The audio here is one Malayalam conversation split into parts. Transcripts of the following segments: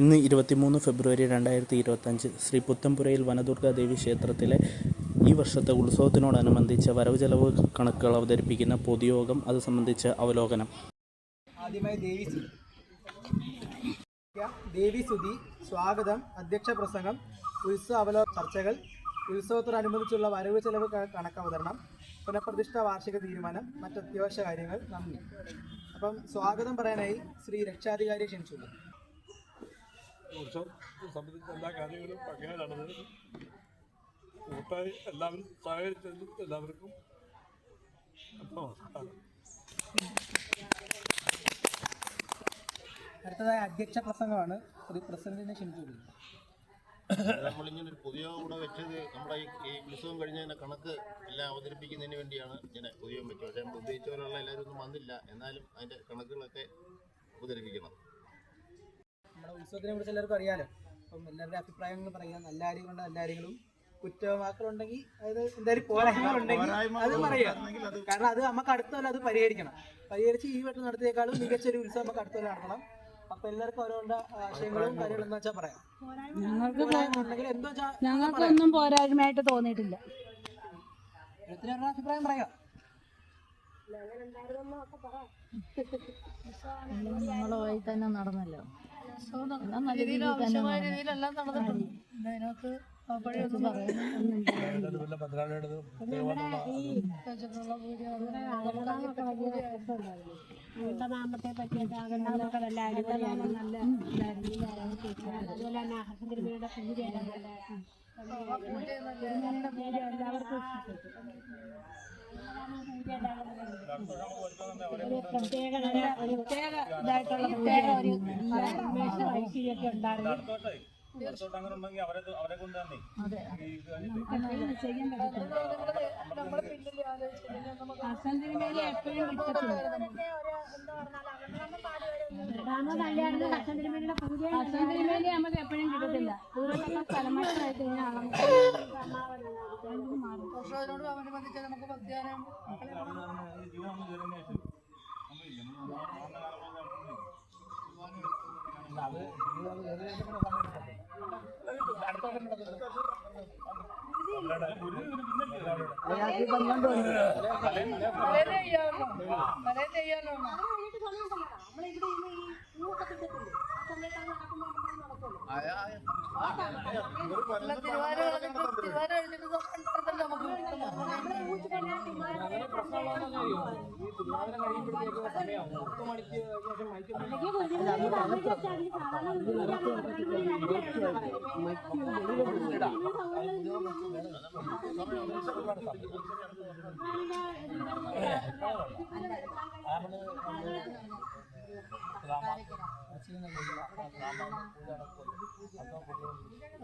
ഇന്ന് 23 ഫെബ്രുവരി 2025 ശ്രീ പുത്തൻപുരയിൽ വനദുർഗാദേവി ക്ഷേത്രത്തിലെ ഈ വർഷത്തെ ഉത്സവത്തിനോടനുബന്ധിച്ച് വരവ് ചെലവ് കണക്കുകൾ അവതരിപ്പിക്കുന്ന പൊതുയോഗം അത് സംബന്ധിച്ച അവലോകനം. ആദ്യമായി ദേവീസ്തുതി, സ്വാഗതം, അധ്യക്ഷ പ്രസംഗം, ഉത്സവ അവലോകന ചർച്ചകൾ, ഉത്സവത്തോടനുബന്ധിച്ചുള്ള വരവ് ചെലവ് കണക്ക് അവതരണം, പുനഃപ്രതിഷ്ഠ വാർഷിക തീരുമാനം, മറ്റ് അത്യാവശ്യ കാര്യങ്ങൾ. നന്ദി. അപ്പം സ്വാഗതം പറയാനായി ശ്രീ രക്ഷാധികാരിയെ ക്ഷണിച്ചുള്ളൂ. ഉത്സവം സംബന്ധിച്ച എല്ലാ കാര്യങ്ങളും അങ്ങനെ നടന്നത് കൂട്ടായി എല്ലാവരും സഹകരിച്ചതിലും എല്ലാവർക്കും അടുത്തതായി അധ്യക്ഷ പ്രസംഗമാണ്. ശ്രീ പ്രസിഡന്റിനെ ക്ഷണിച്ചുള്ളൂ. നമ്മളിങ്ങനെ ഒരു പൊതുയോഗം കൂടെ വെച്ചത് നമ്മുടെ ഈ ഉത്സവം കഴിഞ്ഞതിൻ്റെ കണക്ക് എല്ലാം അവതരിപ്പിക്കുന്നതിന് വേണ്ടിയാണ് ഇങ്ങനെ പൊതുയോഗം വെച്ചത്. പക്ഷേ നമ്മൾ ഉദ്ദേശിച്ച പോലുള്ള എല്ലാവരും ഒന്നും വന്നില്ല. എന്നാലും അതിൻ്റെ കണക്കുകളൊക്കെ അവതരിപ്പിക്കണം. നമ്മുടെ ഉത്സവത്തിനെ കുറിച്ച് എല്ലാവർക്കും അറിയാലോ. അപ്പം എല്ലാവരുടെ അഭിപ്രായങ്ങൾ പറയാം. നല്ല കാര്യങ്ങളുണ്ട്, നല്ല കാര്യങ്ങളും കുറ്റവാക്കുകളുണ്ടെങ്കിൽ അതായത് എന്തായാലും പോരായ്മകളുണ്ടെങ്കിൽ അത് പറയാം. കാരണം അത് നമുക്ക് അടുത്തല്ല അത് പരിഹരിച്ച് ഈ വട്ടം നടത്തിയേക്കാളും മികച്ചൊരു ഉത്സവം നമുക്ക് അടുത്തല്ല നടത്തണം. അപ്പൊ എല്ലാവർക്കും ഓരോരുടെ ആശയങ്ങളും കാര്യങ്ങളും എന്താ വെച്ചാൽ പറയാം. ഞങ്ങൾക്കൊന്നും പോരായ്മയായിട്ട് തോന്നിയിട്ടില്ല. അഭിപ്രായം പറയാം. നിങ്ങളുമായി തന്നെ നടന്നല്ലോ. നാമത്തെ പറ്റിയിട്ട് അകണ്ടാമൊക്കെ നല്ല അടിപൊളിയായിരുന്നു. നല്ല ഇതായിരുന്നു. അതുപോലെ തന്നെ ഹസന്തിരിമയുടെ പൂജ എല്ലാവർക്കും പ്രത്യേക ഇതായിട്ടുള്ള ഒരു ഐശ്വര്യമൊക്കെ ഉണ്ടായിരുന്നു. ഹസന്തിരിമേലെ എപ്പോഴും കിട്ടത്തില്ല. ഹസന്തിരിമേലെ നമുക്ക് എപ്പോഴും കിട്ടത്തില്ല. ദൂരത്തുള്ള സ്ഥലമായിട്ട് വർഷത്തോടനുബന്ധിച്ച് നമുക്ക് ഭക്തിയാനം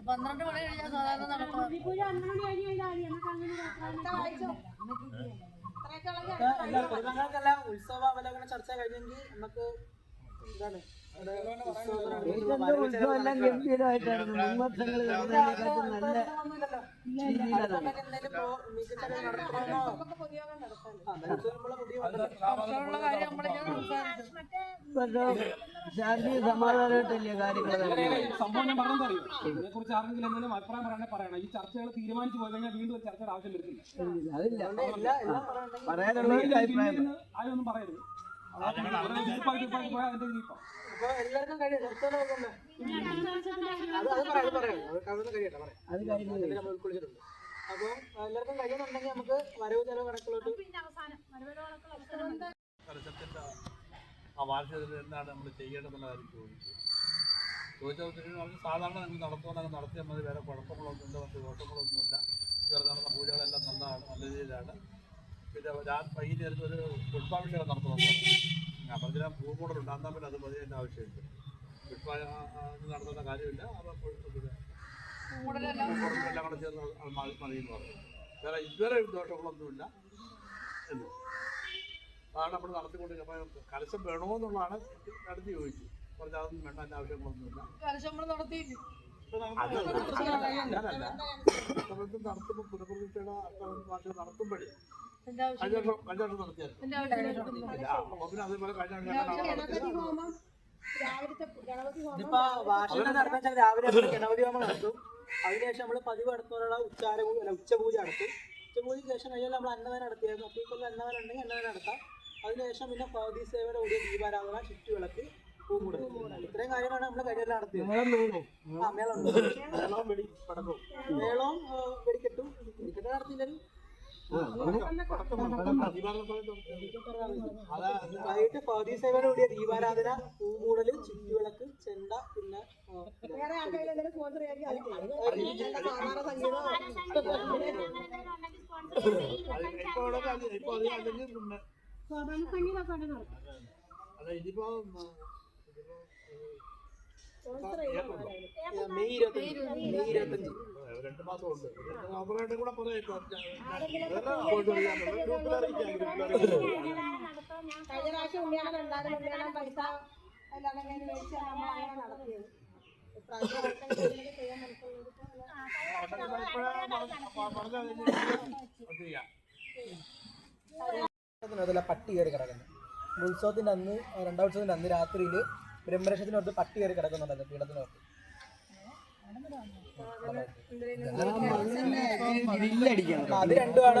പന്ത്രണ്ട് മണി കഴിഞ്ഞാൽ സാധാരണ നടക്കും. ഉത്സവ അവലോകന ചർച്ച കഴിഞ്ഞെങ്കിൽ നമുക്ക് എന്താണ് ഉത്സവമെല്ലാം ഗംഭീരമായിട്ടായിരുന്നു. മുൻവർഷങ്ങൾ നല്ല ശാന്തി സമാധാനമായിട്ടല്ലേ കാര്യങ്ങൾ. സംഭവം ഞാൻ പറഞ്ഞറിയോ, ഇതിനെ കുറിച്ച് ആരെങ്കിലും എന്തെങ്കിലും അഭിപ്രായം പറയണം. ഈ ചർച്ചകൾ തീരുമാനിച്ചു പോയി കഴിഞ്ഞാൽ വീണ്ടും ഒരു ചർച്ചയുടെ ആവശ്യം വരുന്നില്ല. അതില്ല, പറയാനുള്ള ആരൊന്നും പറയരുത്. അപ്പൊ എല്ലാവർക്കും കഴിയട്ടെ. ഉൾക്കൊള്ളിച്ചിട്ടുണ്ട്. അപ്പം എല്ലാവർക്കും കഴിയുന്നുണ്ടെങ്കിൽ നമുക്ക് വരവ് ചെലവ് കണക്കിലോട്ട് ആ വാർഷികത്തിൽ എന്താണ് നമ്മൾ ചെയ്യേണ്ടതെന്നുള്ള കാര്യം ചോദിച്ചതിന് പറഞ്ഞ് സാധാരണ നിങ്ങൾ നടത്തുവാനൊക്കെ നടത്തിയാൽ മതി. വേറെ കുഴപ്പങ്ങളൊന്നുമില്ല, മറ്റ് ദോഷങ്ങളൊന്നുമില്ല. കയറി നടന്ന പൂജകളെല്ലാം നല്ലതാണ്, നല്ല രീതിയിലാണ്. പിന്നെ വൈകുന്നേരത്ത് ഒരു പുഷ്പാഭിഷേകം നടത്തണമെന്ന് പറഞ്ഞു. അപ്പം ഇതിന് പൂമൂടലുണ്ട്. എന്നാൽ പിന്നെ അത് മതി, അതിൻ്റെ ആവശ്യമില്ല. നടത്തുന്ന കാര്യമില്ല. എല്ലാം കൂടെ ചേർന്ന് മതിയെന്ന് പറഞ്ഞു. വേറെ ഇതുവരെ ദോഷങ്ങളൊന്നുമില്ല എന്ന് അതാണ് നമ്മൾ നടത്തിക്കൊണ്ടിരിക്കുന്നത്. അപ്പം കലശം വേണമെന്നുള്ളതാണ് നടത്തി ചോദിച്ചു. പറഞ്ഞാൽ അതൊന്നും വേണ്ട, അതിൻ്റെ ആവശ്യങ്ങളൊന്നുമില്ല. ഞാനല്ല നടത്തുമ്പോൾ പുനഃപ്രതിഷ്ഠയുടെ വാർഷികം നടത്തുമ്പോഴേ കഴിഞ്ഞ വർഷം നടത്തിയായിരുന്നു. പിന്നെ അതേപോലെ കഴിഞ്ഞ രാവിലത്തെ ഗണപതി ഹോമം ഇതിപ്പോ വാർഷികം നടത്തുന്ന രാവിലെ നമ്മൾ ഗണപതി ഹോമം നടത്തും. അതിനുശേഷം നമ്മൾ പതിവ് നടത്തുന്നതിനുള്ള ഉച്ചപൂജ നടത്തും. ഉച്ചപൂജയ്ക്ക് ശേഷം കഴിഞ്ഞാൽ നമ്മൾ അന്നദാനം നടത്തിയായിരുന്നു. അപ്പോൾ ഇപ്പോൾ അന്നദാനം ഉണ്ടെങ്കിൽ അന്നദാനം നടത്താം. അതിനുശേഷം പിന്നെ പകുതി സേവയുടെ കൂടിയ ദീപാരാധന, ചുറ്റുവിളക്ക്, പൂമുടൽ, ഇത്രയും കാര്യങ്ങളാണ് നമ്മൾ കഴിഞ്ഞ നടത്തിയത്. മേളവും വെടിക്കെട്ടും നടത്തിയില്ലൊരു വൈകിട്ട് പകുതി സേവയുടെ കൂടിയ ദീപാരാധന, പൂമൂടല്, ചുറ്റുവിളക്ക്, ചെണ്ട, പിന്നെ വേറെ ആൾക്കാരെന്തെങ്കിലും സ്പോൺസർ ചെയ്യാൻ സാധാരണ സംഗീതമൊക്കെ നടക്കും. മെയ് 25 2 മാസം ഉണ്ട്. കൂടെ കഴിഞ്ഞ പ്രാവശ്യം ഉണ്ണിയാണ് ഉണ്ടായിരുന്നു. ഉണ്ണിയാണ് പൈസ അല്ലാതെ മേടിച്ച് നമ്മൾ അങ്ങനെ നടത്തിയത്. ചെയ്യാൻ മനസ്സിലായി. പട്ടി കയറി കിടക്കുന്നു. ഉത്സവത്തിന്റെ അന്ന്, രണ്ടാം ഉത്സവത്തിന്റെ അന്ന് രാത്രിയിൽ ബ്രഹ്മരക്ഷത്തിനകത്ത് പട്ടി കയറി കിടക്കുന്നുണ്ടല്ലോ പീഠത്തിനകത്ത്. അത് രണ്ടുമാണ്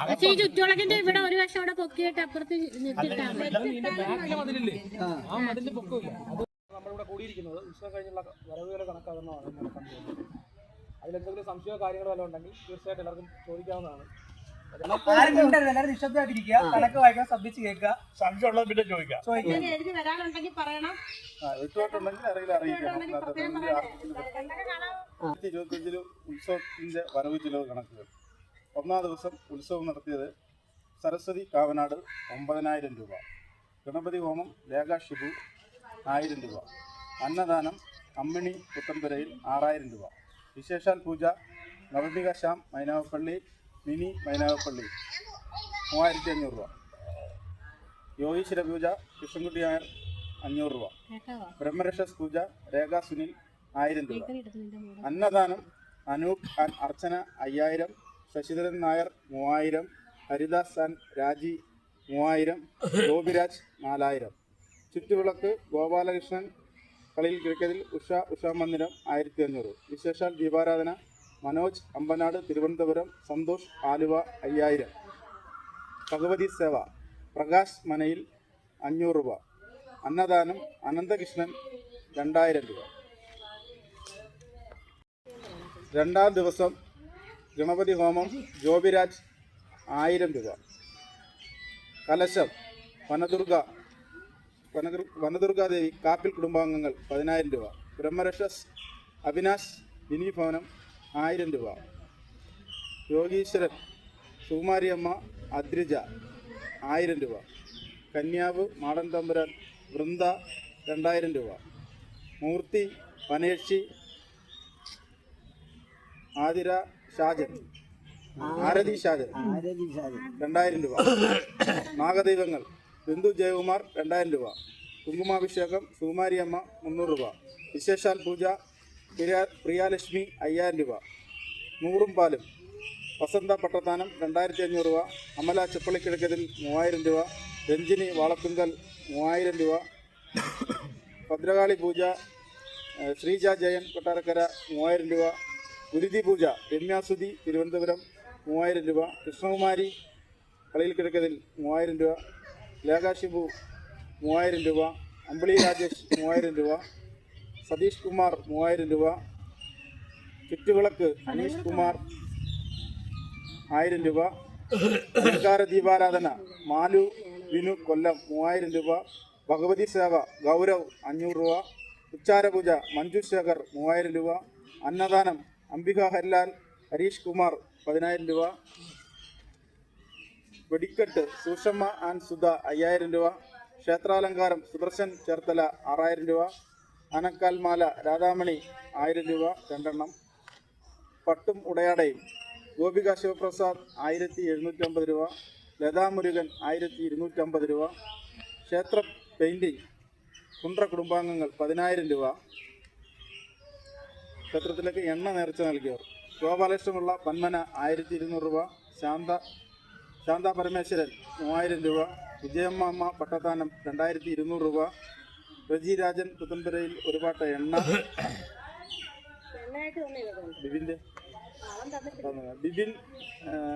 പക്ഷേ ഈ ചുറ്റുവിളക്കിന്റെ ഇവിടെ ഒരു വശം അവിടെ പൊക്കിയിട്ട് അപ്പുറത്ത് നമ്മളിവിടെ കൂടിയിരിക്കുന്നത് ഉത്സവം കഴിഞ്ഞുള്ള വരവുകൾ കണക്കാകുന്നതാണ് നമ്മൾ കണ്ടുപോകുന്നത്. അതിലെന്തെങ്കിലും സംശയമോ കാര്യങ്ങളോ വല്ലതും ഉണ്ടെങ്കിൽ തീർച്ചയായിട്ടും എല്ലാവർക്കും ചോദിക്കാവുന്നതാണ്. എല്ലാവരും നിശബ്ദമായിട്ടിരിക്കുക, കണക്ക് വായിക്കാൻ ശ്രദ്ധിച്ച് കേൾക്കുക. സംശയമുള്ളത് പിന്നെ ചോദിക്കാം. എഴുതി വരാനുണ്ടെങ്കിൽ പറയണം. വിട്ടുപോയിട്ടുണ്ടെങ്കിൽ അറിയിക്കണം. 2025 ഉത്സവത്തിന്റെ വരവ് ചിലവ് കണക്കുകൾ. ഒന്നാം ദിവസം ഉത്സവം നടത്തിയത് സരസ്വതി കാവനാട് 9000 രൂപ. ഗണപതി ഹോമം ലേഖ ഷിബു 1000 രൂപ. അന്നദാനം അമ്മിണി പുത്തമ്പുരയിൽ 6000 രൂപ. വിശേഷാൽ പൂജ നവമിക ശ്യാം മൈനാവപ്പള്ളി മിനി മൈനാവപ്പള്ളി 3500 രൂപ. യോഗീശ്വര പൂജ കൃഷ്ണൻകുട്ടി നായർ 500 രൂപ. ബ്രഹ്മരക്ഷസ് പൂജ രേഖ സുനിൽ 1000 രൂപ. അന്നദാനം Anoop and Archana 5000. Sasidharan Nair 3000. Haridas and രാജി 3000. ഗോപിരാജ് 4000. ചുറ്റുവിളക്ക് ഗോപാലകൃഷ്ണൻ കളിയിൽ കിഴക്കതിൽ ഉഷാ മന്ദിരം 1500. വിശേഷാൽ ദീപാരാധന മനോജ് അമ്പനാട് തിരുവനന്തപുരം, സന്തോഷ് ആലുവ 5000. ഭഗവതി സേവ പ്രകാശ് മനയിൽ 500 രൂപ. അന്നദാനം അനന്തകൃഷ്ണൻ 2000 രൂപ. രണ്ടാം ദിവസം ഗണപതി ഹോമം ജോബിരാജ് 1000 രൂപ. കലശം വനദുർഗാദേവി കാപ്പിൽ കുടുംബാംഗങ്ങൾ 10000 രൂപ. ബ്രഹ്മരക്ഷസ് അവിനാശ് മിനി ഭവനം 1000 രൂപ. യോഗീശ്വരൻ സുകുമാരിയമ്മ അദ്രിജ 1000 രൂപ. കന്യാവ് മാടൻ തമ്പുരാൻ വൃന്ദ 2000 രൂപ. മൂർത്തി പനേഷി ആതിര ഷാജൻ ആരതി ഷാജൻ 2000 രൂപ. നാഗദൈവങ്ങൾ ബിന്ദു ജയകുമാർ 2000 രൂപ. കുങ്കുമാഭിഷേകം സുകുമാരിയമ്മ 300 രൂപ. വിശേഷാൽ പൂജ പ്രിയാലക്ഷ്മി 5000 രൂപ. നൂറും പാലും വസന്ത പട്ടത്താനം 2500 രൂപ. അമല ചെപ്പള്ളിക്കിഴക്കതിൽ 3000 രൂപ. രഞ്ജിനി വാളത്തുങ്കൽ 3000 രൂപ. ഭദ്രകാളി പൂജ ശ്രീജ ജയൻ കൊട്ടാരക്കര 3000 രൂപ. ഗുരുതി പൂജ രമ്യാസുതി തിരുവനന്തപുരം 3000 രൂപ. കൃഷ്ണകുമാരി കളിയിൽ കിഴക്കതിൽ 3000 രൂപ. ലേഖ ഷിബു 3000 രൂപ. അമ്പിളി രാജേഷ് 3000 രൂപ. സതീഷ് കുമാർ 3000 രൂപ. ചുറ്റുവിളക്ക് അനീഷ് കുമാർ 1000 രൂപ. അലങ്കാര ദീപാരാധന മാലു വിനു കൊല്ലം 3000 രൂപ. ഭഗവതി സേവ ഗൗരവ് 500 രൂപ. ഉച്ചാരപൂജ മഞ്ജു ശേഖർ 3000 രൂപ. അന്നദാനം അംബിക ഹരിലാൽ ഹരീഷ് കുമാർ 10000 രൂപ. വെടിക്കെട്ട് സൂഷമ്മ ആൻഡ് സുധ 5000 രൂപ. ക്ഷേത്രാലങ്കാരം സുദർശൻ ചേർത്തല 6000 രൂപ. ആനക്കാൽ മാല രാധാമണി 1000 രൂപ 2 പട്ടും ഉടയാടയും ഗോപിക ശിവപ്രസാദ് 1750 രൂപ. ലതാ മുരുകൻ 1250 രൂപ. ക്ഷേത്ര പെയിൻറ്റിംഗ് കുണ്ട്ര കുടുംബാംഗങ്ങൾ 10,000 രൂപ. ക്ഷേത്രത്തിലേക്ക് എണ്ണ നേർച്ച നൽകിയവർ: ഗോപാലകൃഷ്ണപിള്ള പന്മന 1200 രൂപ, ശാന്ത പരമേശ്വരൻ 3000 രൂപ, വിജയമ്മ പട്ടത്താനം 2200 രൂപ, റജി രാജൻ പുത്തൻപുരയിൽ ഒരു പാട്ട എണ്ണ, ബിബിൻ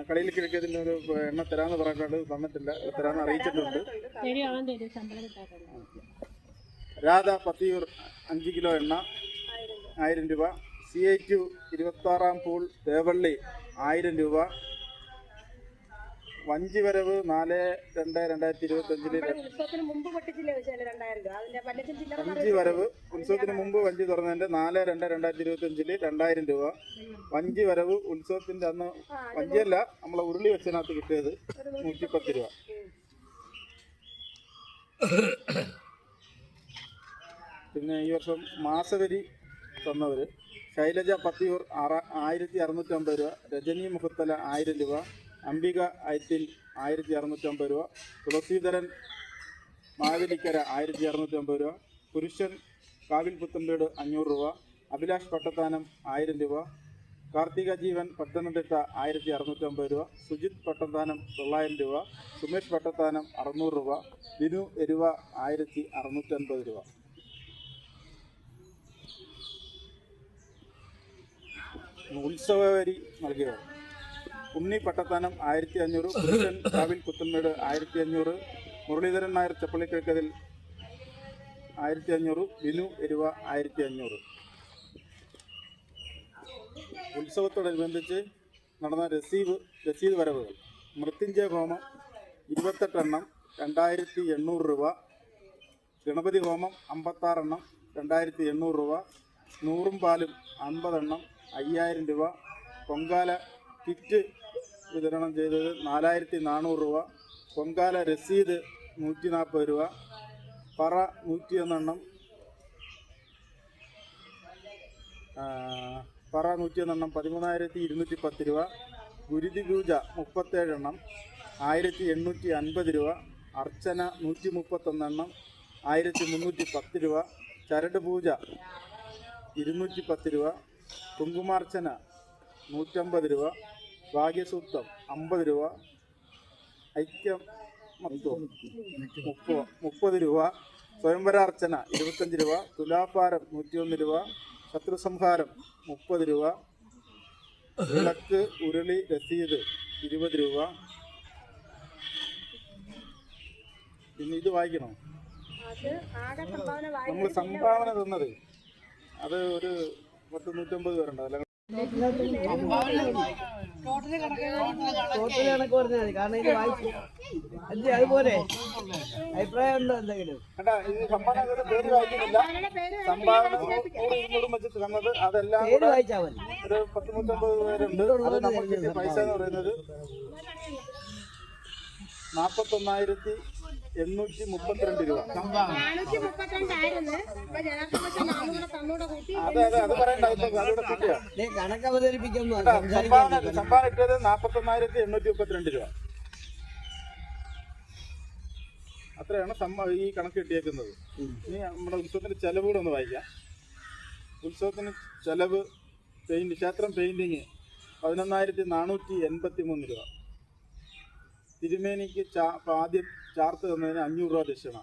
കടയിൽ കിഴക്കതിൽ ഒരു എണ്ണ തരാമെന്ന് പറഞ്ഞിട്ടുണ്ട്, തന്നിട്ടില്ല, തരാമെന്ന് അറിയിച്ചിട്ടുണ്ട്. രാധ പത്തിയൂർ 5 കിലോ എണ്ണ 1000 രൂപ, CIQ 26-ാം പൂൾ തേവള്ളി 1000 രൂപ, വഞ്ചിവരവ് 4/2/2025 വഞ്ചിവരവ് ഉത്സവത്തിന് മുമ്പ് വഞ്ചി തുറന്നതിൻ്റെ 4/2/2025 2000 രൂപ. വഞ്ചിവരവ് ഉത്സവത്തിൻ്റെ അന്ന് വഞ്ചിയല്ല, നമ്മളെ ഉരുളി വെച്ചതിനകത്ത് കിട്ടിയത് 110 രൂപ. പിന്നെ ഈ വർഷം മാസവരി തന്നവർ: ശൈലജ പത്തിയൂർ 1650 രൂപ, രജനി മുഖത്തല 1000 രൂപ, അംബിക ഐത്തിൽ 1650 രൂപ, തുളസീധരൻ മാവേലിക്കര 1650 രൂപ, പുരുഷൻ കാവിൽ പുത്തൻപേട് 500 രൂപ, അഭിലാഷ് പട്ടത്താനം 1000 രൂപ, കാർത്തിക ജീവൻ പത്തനംതിട്ട 1650 രൂപ, സുജിത് പട്ടത്താനം 900 രൂപ, സുമേഷ് പട്ടത്താനം 600 രൂപ, ബിനു എരുവ 1650 രൂപ. ഉത്സവവരി നൽകിയവർ: ഉണ്ണി പട്ടത്താനം 1500, പുരുഷൻ കാവിൽ പുത്തൻമേട് 1500, മുരളീധരൻ നായർ ചപ്പള്ളിക്കിഴക്കതിൽ 1500, ബിനു എരുവ 1500. ഉത്സവത്തോടനുബന്ധിച്ച് നടന്ന രസീത് വരവുകൾ: മൃത്യുഞ്ജയ ഹോമം 28 എണ്ണം 2800 രൂപ, ഗണപതി ഹോമം 56 എണ്ണം 2800 രൂപ, 100 പാലും 50 എണ്ണം 5000 രൂപ, പൊങ്കാല കിറ്റ് വിതരണം ചെയ്തത് 4400 രൂപ, പൊങ്കാല രസീത് 140 രൂപ, പറ 101 എണ്ണം, പറ 101 എണ്ണം 13210 രൂപ, ഗുരുതി പൂജ 37 എണ്ണം 1850 രൂപ, അർച്ചന 131 എണ്ണം 1310 രൂപ, ചരട് പൂജ 210 രൂപ, കുങ്കുമാർച്ചന 150 രൂപ, ഭാഗ്യസൂത്രം 50 രൂപ, ഐക്യം 30 രൂപ, സ്വയംവരാർച്ചന 25 രൂപ, തുലാഭാരം 101 രൂപ, ശത്രുസംഹാരം 30 രൂപ, വിളക്ക് ഉരുളി രസീത് 20 രൂപ. പിന്നെ ഇത് വായിക്കണോ? നമ്മൾ സംഭാവന തന്നത് അത് ഒരു 150 പേരുണ്ട്. അല്ല ടോട്ടൽ കണക്ക് പറഞ്ഞാൽ മതി, കാരണം ഇത് വായിച്ചു അല്ലേ, അതുപോലെ അഭിപ്രായം ഉണ്ടോ എന്തെങ്കിലും? ഇത് സംഭാവന പേര് വായിക്കുന്നില്ല, സംഭാവന 100 വെച്ച് തന്നത് അതെല്ലാം പേര് വായിച്ചാൽ മതി. ഒരു 150 പേരുണ്ട്. അത് നമുക്ക് കിട്ടിയ പൈസ എന്ന് പറയുന്നത് 41,832 രൂപ. അതെ അത് പറയണ്ട, അതിവിടെ കിട്ടിയ കണക്ക് അവതരിപ്പിക്കുന്നു. സംഭാവന ഇട്ടത് 41,832 രൂപ. അത്രയാണ് ഈ കണക്ക് കിട്ടിയേക്കുന്നത്. ഇനി നമ്മുടെ ഉത്സവത്തിന്റെ ചെലവ് കൂടെ ഒന്ന് വായിക്കാം. ഉത്സവത്തിന് ചെലവ് ക്ഷേത്രം പെയിന്റിങ് 11,483 രൂപ. തിരുമേനിക്ക് ആദ്യം ചാർത്ത് തന്നതിന് 500 രൂപ ദക്ഷിണ.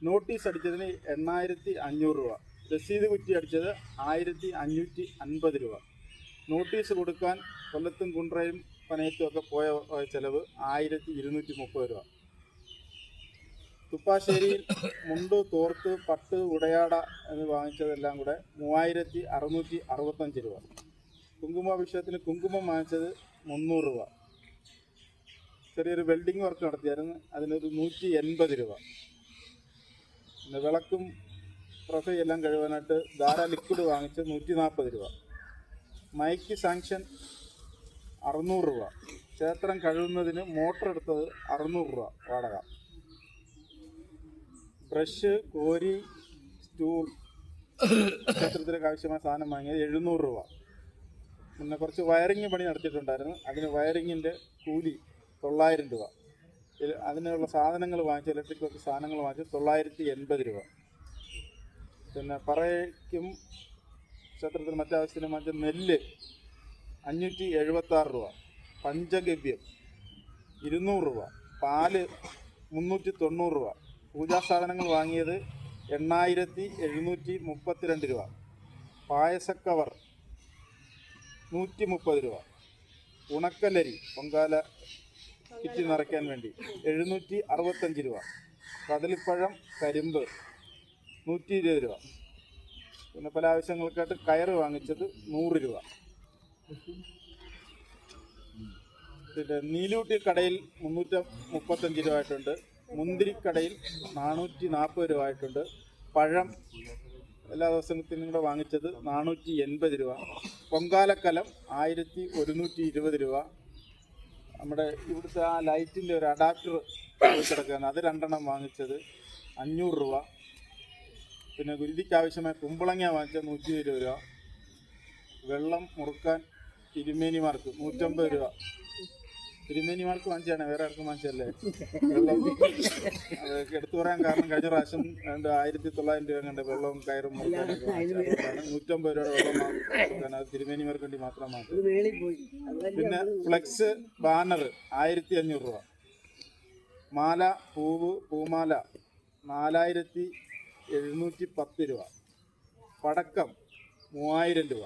നോട്ടീസ് അടിച്ചതിന് 8,500 രൂപ. രസീത് കുറ്റി അടിച്ചത് 1,550 രൂപ. നോട്ടീസ് കൊടുക്കാൻ കൊല്ലത്തും കുണ്ട്രയും പനയത്തും ഒക്കെ പോയ ചെലവ് 1,230 രൂപ. തുപ്പാശ്ശേരിയിൽ മുണ്ട്, തോർത്ത്, പട്ട്, ഉടയാട എന്ന് വാങ്ങിച്ചതെല്ലാം കൂടെ 3,665 രൂപ. കുങ്കുമാഭിഷേകത്തിന് കുങ്കുമം വാങ്ങിച്ചത് 300 രൂപ. ചെറിയൊരു വെൽഡിങ് വർക്ക് നടത്തിയായിരുന്നു, അതിനൊരു 180 രൂപ. പിന്നെ വിളക്കും പ്രൊഫൈലെല്ലാം കഴുകാനായിട്ട് ധാരാ ലിക്വിഡ് വാങ്ങിച്ച് 140 രൂപ. മൈക്ക് സാങ്ഷൻ 600 രൂപ. ക്ഷേത്രം കഴുകുന്നതിന് മോട്ടർ എടുത്തത് 600 രൂപ വാടക. ബ്രഷ്, കോരി, സ്റ്റൂൾ, ക്ഷേത്രത്തിലേക്ക് ആവശ്യമായ സാധനം വാങ്ങിയത് 700 രൂപ. പിന്നെ കുറച്ച് വയറിങ് പണി നടത്തിയിട്ടുണ്ടായിരുന്നു, അതിന് വയറിങ്ങിൻ്റെ കൂലി 900 രൂപ. അതിനുള്ള സാധനങ്ങൾ വാങ്ങിച്ച് ഇലക്ട്രിക് സാധനങ്ങൾ വാങ്ങിച്ച് 980 രൂപ. പിന്നെ പറയ്ക്കും ക്ഷേത്രത്തിന് മറ്റാവശ്യത്തിന് മറ്റേ നെല്ല് 576 രൂപ, പഞ്ചഗവ്യം 200 രൂപ, പാല് 390 രൂപ, പൂജാ സാധനങ്ങൾ വാങ്ങിയത് 8732 രൂപ, പായസക്കവർ 130 രൂപ, ഉണക്കലരി പൊങ്കാല കിറ്റി നിറയ്ക്കാൻ വേണ്ടി 765 രൂപ, കദളിപ്പഴം കരിമ്പ് 120 രൂപ, പിന്നെ പല ആവശ്യങ്ങൾക്കായിട്ട് കയറ് വാങ്ങിച്ചത് 100 രൂപ. പിന്നെ നീലൂട്ടി കടയിൽ 335 രൂപ ആയിട്ടുണ്ട്, മുന്തിരിക്കടയിൽ 440 രൂപ ആയിട്ടുണ്ട്, പഴം എല്ലാ ദിവസത്തിനും കൂടെ വാങ്ങിച്ചത് 480 രൂപ, പൊങ്കാലക്കലം 1120 രൂപ, നമ്മുടെ ഇവിടുത്തെ ആ ലൈറ്റിൻ്റെ ഒരു അഡാപ്റ്റർ കിടക്കുകയാണ്, അത് 2 എണ്ണം വാങ്ങിച്ചത് 500 രൂപ, പിന്നെ ഗുരുതിക്ക് ആവശ്യമായ കുമ്പളങ്ങ വാങ്ങിച്ചത് 120 രൂപ, വെള്ളം മുറുക്കാൻ തിരുമേനിമാർക്ക് 150 രൂപ. തിരുമേനിമാർക്ക് വാങ്ങിച്ചാണ്, വേറെ ആർക്കും വാങ്ങിച്ചല്ലേ. വെള്ളം അത് എടുത്തു പറയാൻ കാരണം കഴിഞ്ഞ പ്രാവശ്യം 1900 രൂപ കണ്ട് വെള്ളവും കയറും മുറുക്കാനൊക്കെ വാങ്ങിച്ചതാണ്. 150 രൂപയുടെ വെള്ളം മുറുക്കാൻ അത് തിരുമേനിമാർക്ക് വേണ്ടി മാത്രമാണ്. പിന്നെ ഫ്ലെക്സ് ബാനർ 1500 രൂപ, മാല പൂമാല 4710 രൂപ, പടക്കം 3000 രൂപ.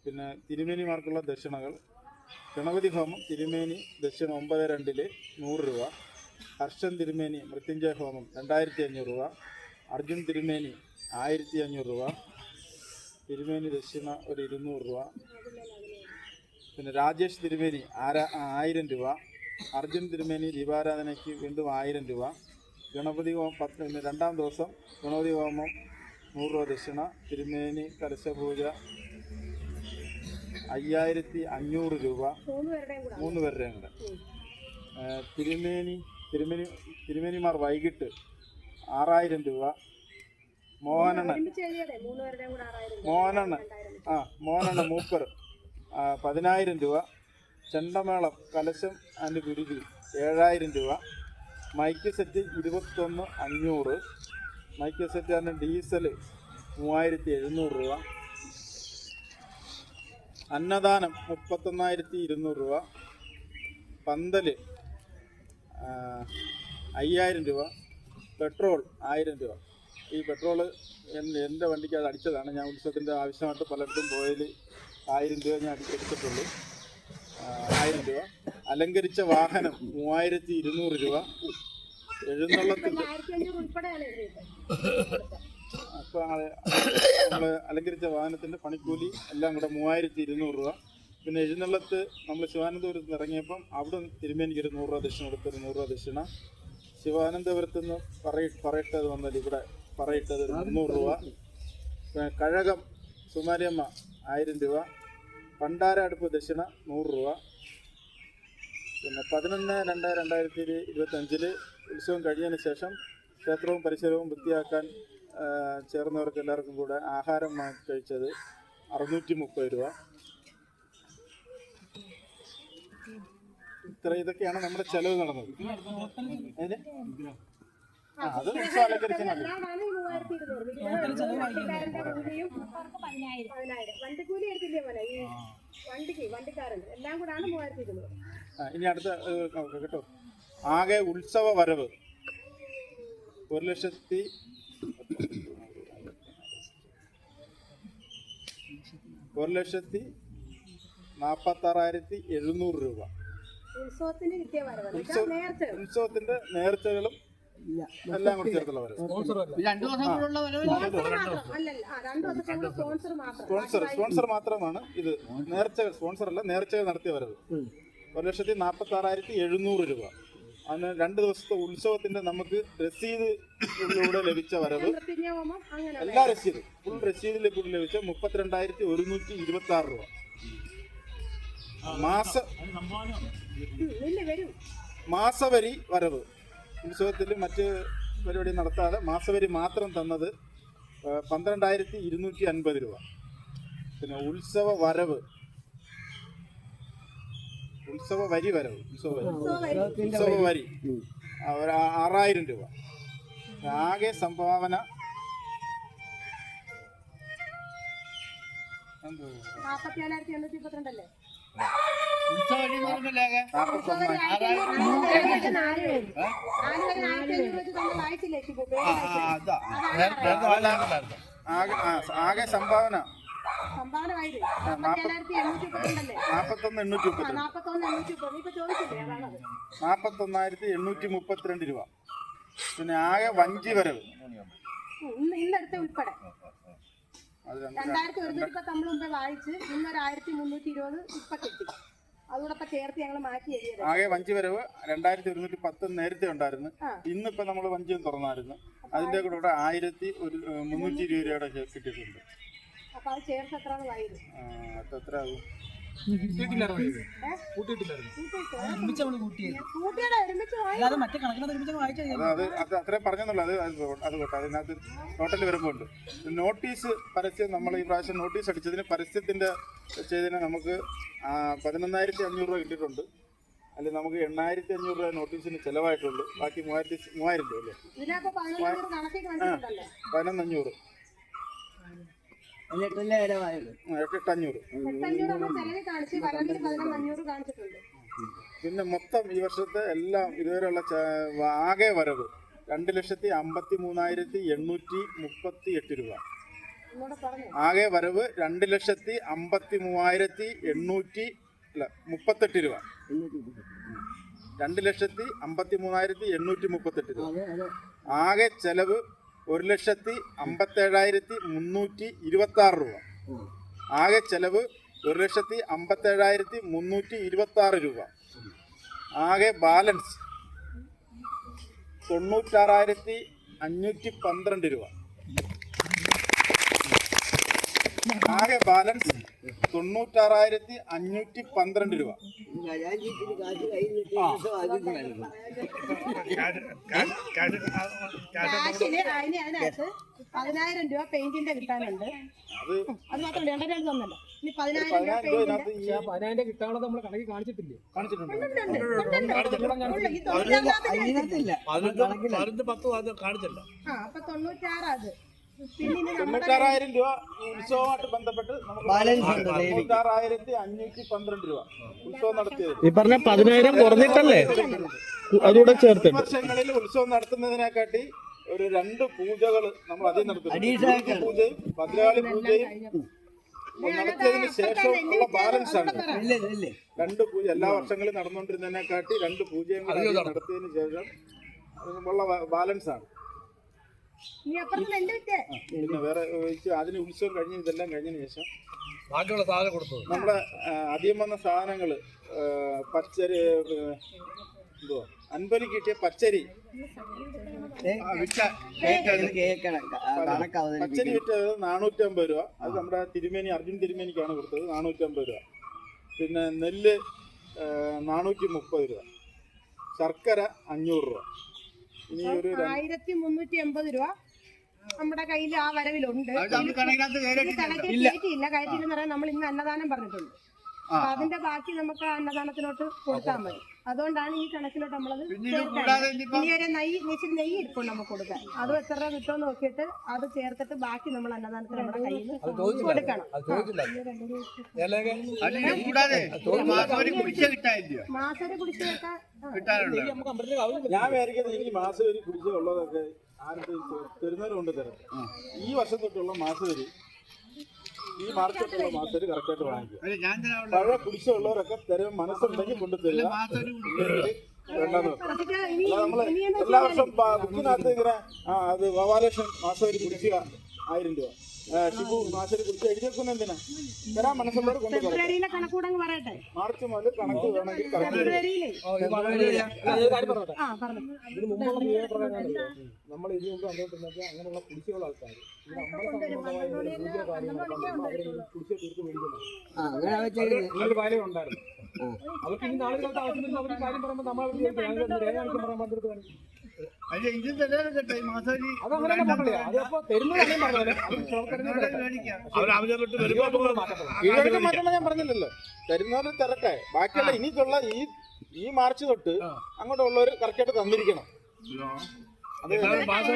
പിന്നെ തിരുമേനിമാർക്കുള്ള ദക്ഷിണകൾ: ഗണപതി ഹോമം തിരുമേനി ദക്ഷിണ 9/2 100 രൂപ, ഹർഷൻ തിരുമേനി മൃത്യുഞ്ജയ ഹോമം 2500 രൂപ, അർജുൻ തിരുമേനി 1500 രൂപ, തിരുമേനി ദക്ഷിണ ഒരു 200 രൂപ, പിന്നെ രാജേഷ് തിരുമേനി 1000 രൂപ, അർജുൻ തിരുമേനി ദീപാരാധനയ്ക്ക് വീണ്ടും 1000 രൂപ, ഗണപതി ഹോമം 2-ാം ദിവസം ഗണപതി ഹോമം 100 രൂപ ദക്ഷിണ, തിരുമേനി കലശപൂജ 5500 രൂപ, 3 പേരുടെയും കൂടെ. തിരുമേനിമാർ വൈകിട്ട് 6000 രൂപ, മോഹനണ്ണ മൂപ്പർ 10000 രൂപ, ചെണ്ടമേളം കലശം ആൻഡ് ഗുരുതി 7000 രൂപ, mic set 21,500, mic set and diesel 3700 രൂപ, അന്നദാനം 31,200 രൂപ, പന്തല് 5000 രൂപ, പെട്രോൾ 1000 രൂപ. ഈ പെട്രോള് എൻ്റെ വണ്ടിക്ക് അത് അടിച്ചതാണ്. ഞാൻ ഉത്സവത്തിൻ്റെ ആവശ്യമായിട്ട് പലയിടത്തും പോയതിൽ 1000 രൂപ ഞാൻ എടുത്തിട്ടുള്ളൂ. 1000 രൂപ. അലങ്കരിച്ച വാഹനം 3200 രൂപ. എഴുന്നള്ളത്തിൻ്റെ അപ്പോൾ നമ്മൾ അലങ്കരിച്ച വാഹനത്തിൻ്റെ പണിക്കൂലി എല്ലാം കൂടെ 3200 രൂപ. പിന്നെ എഴുന്നള്ളത്ത് നമ്മൾ ശിവാനന്തപുരത്ത് ഇറങ്ങിയപ്പം അവിടെ തിരുമേനിക്ക് ഒരു 100 രൂപ ദക്ഷിണ കൊടുത്തൊരു 100 രൂപ ദക്ഷിണ. ശിവാനന്തപുരത്ത് നിന്ന് പറയിട്ടത് വന്നാൽ ഇവിടെ പറയിട്ടത് 300 രൂപ. കഴകം സുമാരിയമ്മ 1000 രൂപ. പണ്ടാര അടുപ്പ് ദക്ഷിണ 100 രൂപ. പിന്നെ 11/2/2025 ഉത്സവം കഴിഞ്ഞതിന് ശേഷം ക്ഷേത്രവും പരിസരവും വൃത്തിയാക്കാൻ ചേർന്നവർക്ക് എല്ലാവർക്കും കൂടെ ആഹാരം കഴിച്ചത് 630 രൂപ. ഇതൊക്കെയാണ് നമ്മുടെ ചെലവ് നടന്നത്. അത് ഉത്സവം അലങ്കരിച്ച വണ്ടിക്കൂലി എടുത്തില്ലേ പോലെ ഈ വണ്ടിക്കാരൻ എല്ലാം കൂടാണ് 3200. ഇനി അടുത്ത കേട്ടോ. ആകെ ഉത്സവ വരവ് 1,46,700 രൂപ. ഉത്സവത്തിന്റെ നേർച്ചകളും എല്ലാം കൂടി ചേർത്തുള്ള വരവ്. സ്പോൺസർ മാത്രമാണ് ഇത്. നേർച്ചകൾ സ്പോൺസർ അല്ല, നേർച്ചകൾ നടത്തിയ വരവ് 1,46,700 രൂപ. അതിന് 2 ദിവസത്തെ ഉത്സവത്തിന്റെ നമുക്ക് രസീതിലൂടെ ലഭിച്ച വരവ്, എല്ലാ രസീതും ഫുൾ രസീതിലെ കൂടി ലഭിച്ച 32,126 രൂപ. മാസവരി വരവ് ഉത്സവത്തിൽ മറ്റ് പരിപാടി നടത്താതെ മാസവരി മാത്രം തന്നത് 12,250 രൂപ. പിന്നെ ഉത്സവ വരവ്, ഉത്സവ വരി 6000 രൂപ. ആകെ സംഭാവന 47,832 അല്ലേ? ഉത്സവം കഴിഞ്ഞ് നോക്കണ്ടല്ലേ ആകെ? 41. 4 പേര് 4,500 വെച്ച് നമ്മൾ വായിച്ചില്ലേ ഇപ്പൊ? ആകെ സംഭാവന സംഭാവന ആയത് 47,832 അല്ലേ? 41,832. 41,832 ഇപ്പൊ ചോദിച്ചില്ലേ? അതാണത്. 41,832 രൂപ. പിന്നെ ആകെ വഞ്ചി വരവ് ഇന്നടുത്ത ഉൾപ്പെടെ അത് 2,000 ഇപ്പൊ നമ്മൾ മുമ്പേ വായിച്ച് ഇന്നൊരു 1,320 ഇപ്പൊ കിട്ടി. അതോടൊപ്പം ചേർത്ത് ഞങ്ങൾ മാറ്റി എഴുതിയത്. ആകെ വഞ്ചി വരവ് 2,110 നേരത്തെ ഉണ്ടായിരുന്നു. ഇന്നിപ്പോ നമ്മൾ വഞ്ചിയും തുറന്നായിരുന്നു. അതിന്റെ കൂടെ 1,320 രൂപയുടെ കിട്ടിയിട്ടുണ്ട്. അപ്പൊ അത് ചേർത്ത് എത്രയാണ് വായത്? എത്ര ആകും? കൂട്ടിയത് ഒരുമിച്ച് അല്ലാതെ മറ്റേ കണക്കിനകത്ത് ഒരുമിച്ച് വായിച്ചു അത് അത്രയും പറഞ്ഞെന്നുള്ളത് അത് കേട്ടോ. അതിനകത്ത് ടോട്ടൽ വരുമ്പോൾ ഉണ്ട്. നോട്ടീസ് പരസ്യം നമ്മൾ ഈ പ്രാവശ്യം നോട്ടീസ് അടിച്ചതിന് പരസ്യത്തിന്റെ ചെയ്തതിന് നമുക്ക് 11,500 രൂപ കിട്ടിയിട്ടുണ്ട്. അല്ലെങ്കിൽ നമുക്ക് 8,500 രൂപ നോട്ടീസിന് ചിലവായിട്ടുള്ളൂ. ബാക്കി 3,000 രൂപ അല്ലേ? 11,500. 8,500 പിന്നെ മൊത്തം ഈ വർഷത്തെ എല്ലാം ഇതുവരെയുള്ള ആകെ വരവ് 2,53,838 രൂപ. ആകെ വരവ് 2,53,838 രൂപ. 2,53,838 രൂപ. ആകെ ചെലവ് 1,57,326 രൂപ. ആകെ ചെലവ് 1,57,326 രൂപ. ആകെ ബാലൻസ് 96,512 രൂപ. ആകെ ബാലൻസ് 96,512 രൂപ. അതിനകത്ത് 10,000 രൂപ പെയിന്റിന്റെ കിട്ടാനുണ്ട്. അത് മാത്രമല്ല 2,000 തന്നല്ലോ. ഇനി 10,000 രൂപ പെയിന്റിന്റെ 10,000 കിട്ടാനുള്ളത് നമ്മൾ കണക്കി കാണിച്ചിട്ടില്ലേ? കാണിച്ചല്ലോ. അപ്പൊ 96 അത്. പിന്നെ 96,000 രൂപ ഉത്സവമായിട്ട് ബന്ധപ്പെട്ട് 96,512 രൂപ ഉത്സവം നടത്തിയത്. ഈ പറഞ്ഞ 10,000 കുറഞ്ഞിട്ടല്ലേ അതുകൂടെ ചേർത്തിട്ട് വർഷങ്ങളിൽ ഉത്സവം നടത്തുന്നതിനെക്കാട്ടി ഒരു 2 പൂജകൾ നമ്മൾ അതിൽ നടത്തുന്നു. പൂജയും ഭദ്രകാളി പൂജയും നടത്തിയതിന് ശേഷം ഉള്ള ബാലൻസ് ആണ്. 2 പൂജ എല്ലാ വർഷങ്ങളും നടന്നുകൊണ്ടിരുന്നതിനെക്കാട്ടി 2 പൂജയും നടത്തിയതിന് ശേഷം ഉള്ള ബാലൻസ് ആണ്. പിന്നെ വേറെ അതിന് ഉത്സവം കഴിഞ്ഞ് ഇതെല്ലാം കഴിഞ്ഞതിന് ശേഷം ബാക്കിയുള്ള സാധനം കൊടുത്തു. നമ്മുടെ അധികം വന്ന സാധനങ്ങൾ പച്ചരി എന്തുവാ അൻപലി കിട്ടിയ പച്ചരി പച്ചരി വിറ്റത് 450 രൂപ. അത് നമ്മുടെ തിരുമേനി അർജുൻ തിരുമേനിക്കാണ് കൊടുത്തത്. 450 രൂപ. പിന്നെ നെല്ല് 430 രൂപ. ശർക്കര 500 രൂപ. ഇനി ഒരു 1,380 രൂപ നമ്മുടെ കയ്യിൽ ആ വരവിലുണ്ട്. കയറ്റിയില്ല. കയറ്റിയില്ലെന്ന് പറയാൻ നമ്മൾ ഇന്ന് അന്നദാനം പറഞ്ഞിട്ടുണ്ട്. അപ്പൊ അതിന്റെ ബാക്കി നമുക്ക് അന്നദാനത്തിലോട്ട് കൊടുത്താൽ മതി. അതുകൊണ്ടാണ് ഈ കണക്കിലോട്ട് നമ്മളത് ഇനി ഒരു നെയ്യ് ഇരിക്കും നമുക്ക് കൊടുക്കാൻ. അത് എത്ര രൂപ കിട്ടുമെന്ന് നോക്കിയിട്ട് അത് ചേർത്തിട്ട് ബാക്കി നമ്മൾ അന്നദാനത്തിന് നമ്മുടെ കയ്യിൽ കൊടുക്കണം. മാസവരി കുടിശ്ശിക ഞാൻ വിചാരിക്കുന്നത് എനിക്ക് മാസവരി കുടിശ്ശിക ഉള്ളതൊക്കെ ആരുടെ തരുന്നവരുണ്ട് തരാം. ഈ വർഷം തൊട്ടുള്ള മാസവരി ഈ മാർച്ച് തൊട്ടുള്ള മാസവരി കറക്റ്റായിട്ട് വാങ്ങിക്കും. പഴയ കുടിശ്ശിക ഉള്ളവരൊക്കെ തരും. മനസ്സുണ്ടെങ്കിൽ കൊണ്ടുതരിക. നമ്മള് എല്ലാ വർഷം ബുക്കിനകത്ത് ഇങ്ങനെ അത് ഗോപാലകൃഷ്ണൻ മാസവരി കുടിശ്ശിക 1000 രൂപ, ഷിബു മാസവരി കുടിശ്ശിക എഴുതി വെക്കുന്ന എന്തിനാ? തരാൻ മനസ്സുള്ളവർ കൊണ്ടുതരാം. മാർച്ച് മുതൽ കണക്ക് വേണമെങ്കിൽ ഇതിന് മുമ്പുള്ള നിയമപ്രകാരം നമ്മൾ ഇതിനു മുമ്പ് കണ്ടുകൊണ്ടിരുന്നത് അങ്ങനെയുള്ള കുടിശ്ശികളുള്ള ആൾക്കാർ നമ്മളെ സംബന്ധമായ പൂജ കാര്യങ്ങൾ കുടിശ്ശിക തീർത്ത് മേടിക്കുന്നത് കാര്യം ഉണ്ടായിരുന്നു. അവർക്ക് ഇനി നാളെ കാലത്ത് ആവശ്യം അവർ കാര്യം പറയുമ്പോൾ നമ്മൾ രേഖ പറയാൻ പറ്റുന്നത് ഞാൻ പറഞ്ഞില്ലല്ലോ. തരുന്നവര് തരട്ടെ. ബാക്കിയുള്ള ഇനിയുള്ള ഈ മാർച്ച് തൊട്ട് അങ്ങോട്ടുള്ളവർ കറക്റ്റായിട്ട് തന്നിരിക്കണം. എല്ലാവരും മാസം